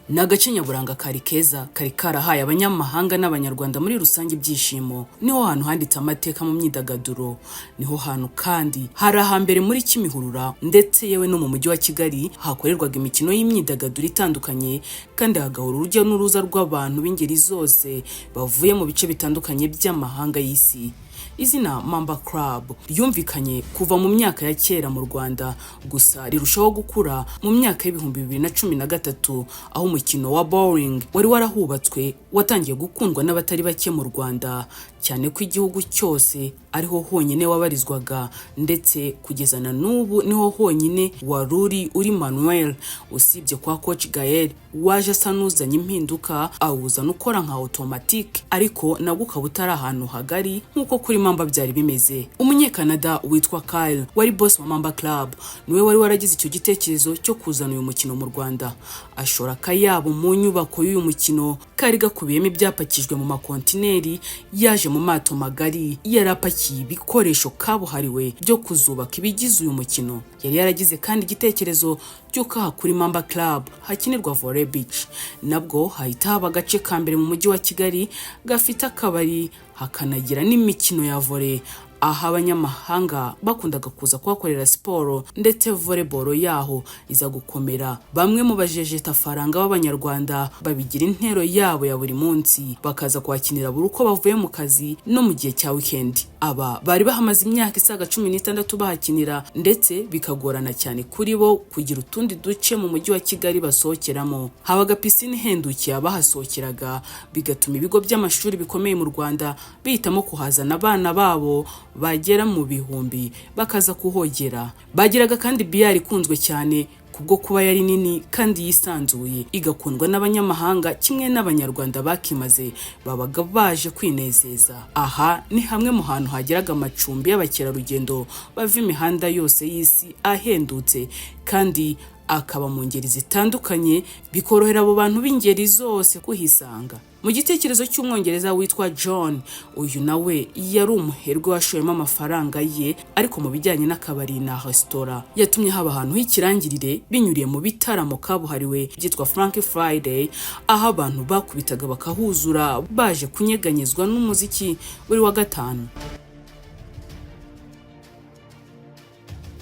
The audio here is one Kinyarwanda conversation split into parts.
ni agace nyaburanga kari keza kari karahaye abanyamahanga n'abanyarwanda muri rusange ibyishimo. Niho hantu handitse amateka mu myidagaduro, niho hantu kandi hari ahambere muri Kimihurura ndetse yewe no mu mujyi wa Kigali hakorerwaga imikino y'imyidagaduro itandukanye, kandi hagahora urujya n'uruza rw'abantu b'ingeri zose bavuye mu bice bitandukanye by'amahanga y'isi. Izina Mamba Club ryumvikanye kuva mu myaka ya kera mu Rwanda, gusa rirushaho gukura mu myaka y'ibihumbi 2013 aho umukino wa bowling wari warahubatswe watangiye gukundwa n'abatari bake mu Rwanda, cyane ko igihugu cyose ariho honyine wabarizwaga, ndetse kugeza na n'ubu niho honyine waruri uri Manuel, usibye kwa Coach Gael waje asa n'uzanye impinduka awuzana ukora nka automatic, ariko nabwo ukaba utari ahantu hagari nk'uko kuri Mamba byari bimeze. Umunyekanada witwa Kyle wari boss wa Mamba Club niwe wari waragize icyo gitekerezo cyo kuzana uyu mukino mu Rwanda, ashora akayabo mu nyubako y'uyu mukino kari gakubiyemo ibyapakijwe mu makontineri yaje mu mato magari yarapakiye ibikoresho kabuhariwe byo kuzubaka ibigize uyu mukino. Yari yaragize kandi igitekerezo cy'uko aha kuri Mamba Club hakinirwa volley beach, nabwo hahita haba agace ka mbere mu mujyi wa Kigali gafite akabari hakanagira n'imikino ya volley, aha abanyamahanga bakundaga kuza kuhakorera siporo, ndetse volleyball yaho iza gukomera. Bamwe mu bajejeta faranga b'abanyarwanda babigira intero yabo ya buri munsi, bakaza kuhakinira buri uko bavuye mu kazi no mu gihe cya weekend. Aba bari bahamaze imyaka isaga 16 bahakinira, ndetse bikagorana cyane kuri bo kugira utundi duce mu mujyi wa Kigali basohokeramo. Habaga pisine ihendukiye abahasohokeraga, bigatuma ibigo by'amashuri bikomeye mu Rwanda bihitamo kuhazana abana babo bagera mu bihumbi bakaza kuhogera. Bagiraga kandi biyari ikunzwe cyane kubwo kuba yari nini kandi yisanzuye, igakundwa n'abanyamahanga kimwe n'abanyarwanda bakimaze babaga baje kwinezeza. Aha ni hamwe mu hantu hageraga amacumbi y'abakerarugendo bava imihanda yose y'isi ahendutse, kandi akaba mu ngeri zitandukanye, bikorohera abo bantu b'ingeri zose kuhisanga. Mu gitekerezo cy'umwongereza witwa John, uyu nawe yari umuherwe washoyemo amafaranga ye, ariko mu bijyanye n'akabari na restaurant yatumye haba ahantu h'ikirangirire binyuriye mu bitaramo kabuhariwe byitwa Frankie Friday, aho abantu bakubitaga bakahuzura baje kunyeganyezwa n'umuziki buri wa gatanu.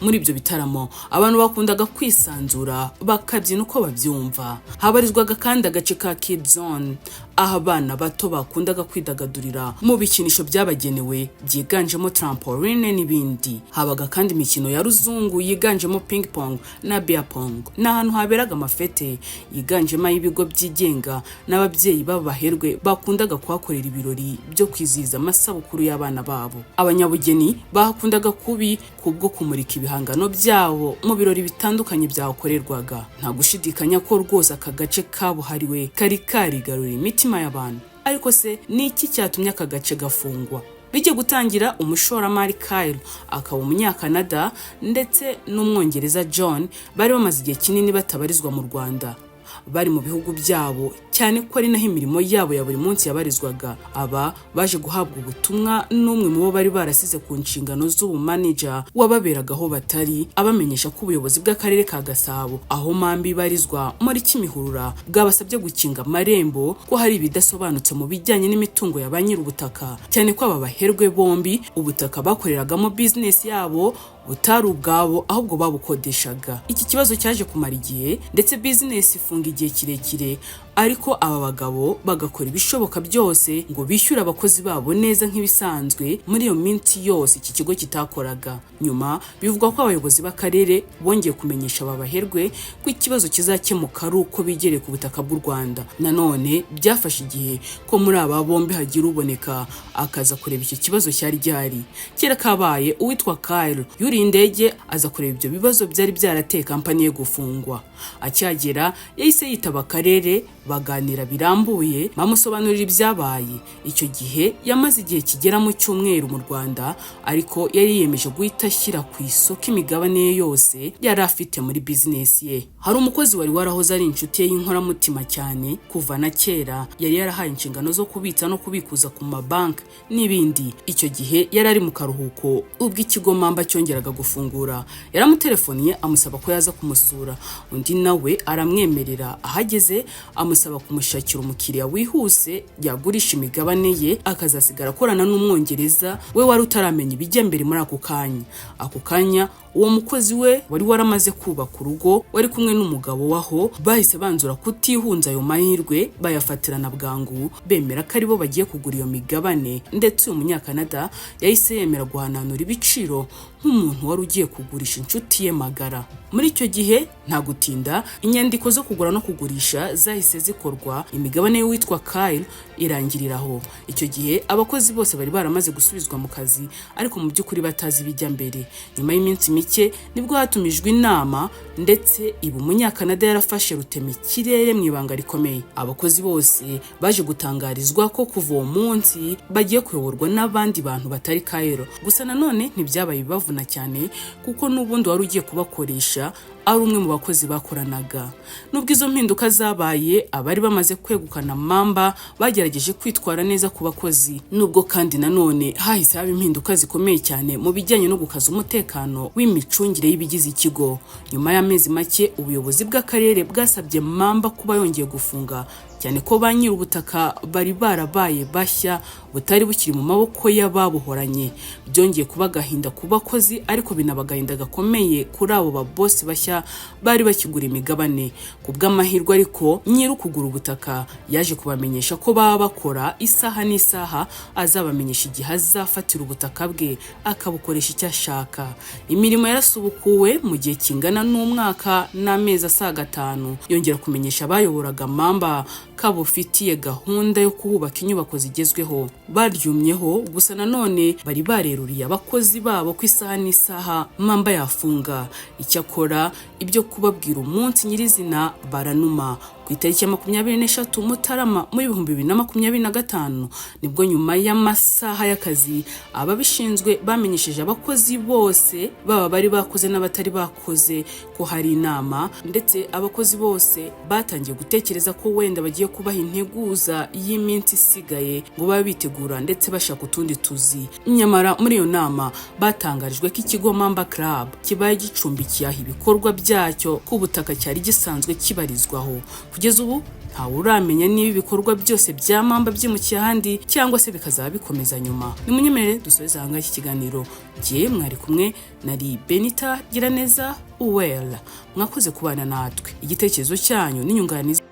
Muri ibyo bitaramo abantu bakundaga kwisanzura bakabyina uko babyumva. Habarizwaga kandi agace ka Kid Zone, aho abana bato bakundaga kwidagadurira mu bikinisho byabagenewe byiganjemo trampoline n'ibindi. Habaga kandi imikino ya ruzungu yiganjemo ping pong na beer pong, n'ahantu haberaga amafete yiganjemo ay'ibigo byigenga n'ababyeyi b'abaherwe bakundaga kuhakorera ibirori byo kwizihiza amasabukuru y'abana babo. Abanyabugeni bahakundaga kubi kubwo kumurika ibihangano byabo mu birori bitandukanye byahakorerwaga. Nta gushidikanya ko rwose aka gace kabuhariwe kari karigarura imitima y'abantu. Ariko se ni iki cyatumye aka gace gafungwa? Bijye gutangira, umushoramari Kyle akaba umunyakanada ndetse n'umwongereza John bari bamaze igihe kinini batabarizwa mu Rwanda, bari mu bihugu byabo, cyane ko ari naho imirimo yabo ya buri munsi yabarizwaga. Aba baje guhabwa ubutumwa n'umwe mu bo bari barasize ku nshingano z'ubumanager wababeraga aho batari, abamenyesha ko ubuyobozi bw'akarere ka Gasabo aho Mamba ibarizwa muri Kimihurura bwabasabye gukinga amarembo ko hari ibidasobanutse mu bijyanye n'imitungo ya ba nyir'ubutaka, cyane ko aba baherwe bombi ubutaka bakoreragamo business yabo butari ubwabo ahubwo babukodeshaga. Iki kibazo cyaje kumara igihe, ndetse business ifunga igihe kirekire, ariko aba bagabo bagakora ibishoboka byose ngo bishyure abakozi babo neza nk'ibisanzwe muri iyo minsi yose iki kigo kitakoraga. Nyuma bivugwa ko abayobozi b'akarere bongeye kumenyesha aba baherwe ko ikibazo kizakemuka ari uko bigereye ku butaka bw'u Rwanda. Nanone byafashe igihe ko muri aba bombi hagira uboneka akaza kureba icyo kibazo cyari gihari. Kera kabaye uwitwa Kyle yuriye indege aza kureba ibyo bibazo byari byarateye kampani ye gufungwa. Acyagera yahise yitaba akarere baganira birambuye, bamusobanurira ibyabaye. Icyo gihe yamaze igihe kigera mu cyumweru mu Rwanda, ariko yari yiyemeje guhita ashyira ku isoko imigabane ye yose yari afite muri bizinesi ye. Hari umukozi wari warahoze ari inshuti ye y'inkoramutima cyane kuva na kera, yari yarahaye inshingano zo kubitsa no kubikuza ku mabanki n'ibindi. Icyo gihe yari ari mu karuhuko ubwo ikigo Mamba cyongeraga gufungura. Yaramutelefoniye amusaba ko yaza kumusura, undi nawe aramwemerera. Ahageze amusaba kumushakira umukiriya wihuse yagurisha imigabane ye, akazasigara akorana n'umwongereza we wari utaramenya ibijya mbere muri ako kanya. Ako kanya uwo mukozi we wari waramaze kubaka urugo, wari kumwe n'umugabo waho, bahise banzura kutihunza ayo mahirwe, bayafatirana bwangu, bemera ko aribo bagiye kugura iyo migabane. Ndetse uyu Munyakanada yahise yemera guhananura ibiciro nk'umuntu wari ugiye kugurisha inshuti ye magara. Muri icyo gihe nta gutinda, inyandiko zo kugura no kugurisha zahise zikorwa, imigabane y'uwitwa Kyle irangiriraho. Icyo gihe abakozi bose bari baramaze gusubizwa mu kazi, ariko mu by'ukuri batazi ibijya mbere. Nyuma y'iminsi mike nibwo hatumijwe inama, ndetse ibu Munyakanada yarafashe rutemikirere mu ibanga rikomeye. Abakozi bose baje gutangarizwa ko kuva uwo munsi bagiye kuyoborwa n'abandi bantu batari Kyle. Gusa nanone ntibyabaye bibavuna cyane, kuko n'ubundi wari ugiye kubakoresha ari umwe mu bakozi bakoranaga. Nubwo izo mpinduka zabaye, abari bamaze kwegukana Mamba bagerageje kwitwara neza ku bakozi. Nubwo kandi nanone hahise haba impinduka zikomeye cyane mu bijyanye no gukaza umutekano w'imicungire y'ibigize ikigo. Nyuma y'amezi make, ubuyobozi bw'akarere bwasabye Mamba kuba yongeye gufunga, cyane ko ba nyir'ubutaka bari barabaye bashya, butari bukiri mu maboko y'ababuhoranye. Byongeye kuba agahinda ku bakozi, ariko binaba agahinda gakomeye kuri abo babosi bashya bari bakigura imigabane. Ku bw'amahirwe ariko, nyir'ukugura ubutaka yaje kubamenyesha ko baba bakora isaha n'isaha, azabamenyesha igihe azafatira ubutaka bwe akabukoresha icyo ashaka. Imirimo yarasubukuwe mu gihe kingana n'umwaka n'amezi asaga 5. Yongera kumenyesha abayoboraga Mamba ko bufitiye gahunda yo kuhubaka inyubako zigezweho. Baryumyeho, gusa nanone bari bareruriye abakozi babo ko isaha n'isaha Mamba yafunga. Icyakora ibyo kubabwira umunsi nyirizina baranuma. Ku itariki ya 23 Mutarama mu 2025 nibwo nyuma y'amasaha y'akazi ababishinzwe bamenyesheje abakozi bose, baba bari bakoze n'abatari bakoze, ko hari inama, ndetse abakozi bose batangiye gutekereza ko wenda bagiye kubaha integuza y'iminsi isigaye ngo babe bitegura ndetse bashaka utundi tuzi. Nyamara muri iyo nama batangarijwe ko ikigo Mamba Club kibaye gicumbikiye ibikorwa byacyo ku butaka cyari gisanzwe kibarizwaho. Kugeza ubu ntawe uramenya niba ibikorwa byose bya Mamba byimukiye ahandi cyangwa se bikazaba bikomeza nyuma. Nimunyemerere dusoze aha iki kiganiro. Jye mwari kumwe nari Benita Giraneza Uwera. Mwakoze kubana natwe. Igitekerezo cyanyu n'inyunganizi